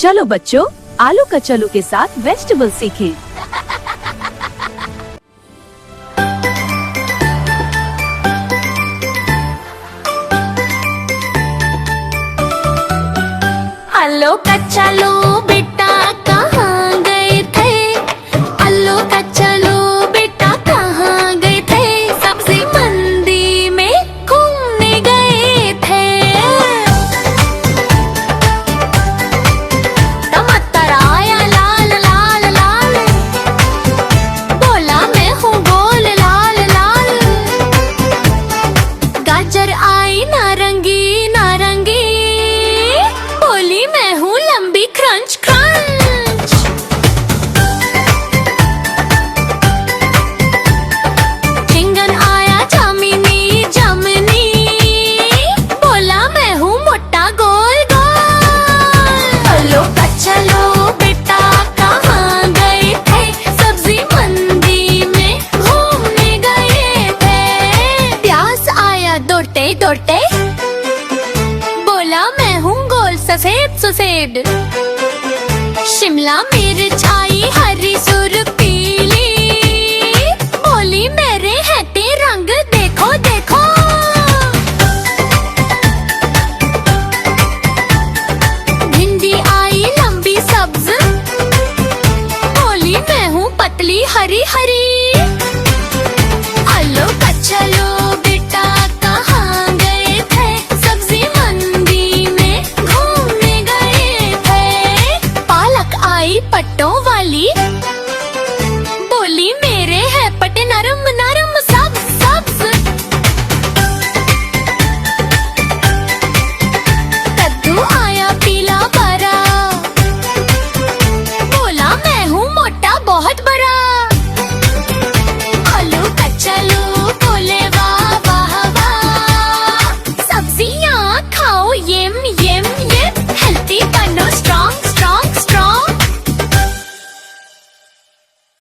चलो बच्चों, आलू कचलू के साथ वेजिटेबल सीखें। आलू कचलू बेटा कहाँ गए थे? आलू कचलू बेटा कहाँ गए थे? सब्जी मंडी में घूमने गए थे। टमाटर आया लाल लाल लाल, बोला मैं हूँ गोल लाल लाल। गाजर आई नारंगी नारंगी, बोली मैं हूँ लंबी क्रंच क्रंच। चिंगन आया जामिनी जामिनी, बोला मैं हूँ मोटा गोल गोल। आलू कचलू बेटा कहाँ गए थे? सब्जी मंडी में घूमने गए थे। प्याज आया दौड़ते दौड़ते, बोला मैं हूँ गोल सफेद सफेद। शिमला मिर्च आई हरी सुर पीली, बोली मेरे हैटे रंग देखो देखो। भिंडी आई लंबी सब्ज, बोली मैं हूँ पतली हरी हरी।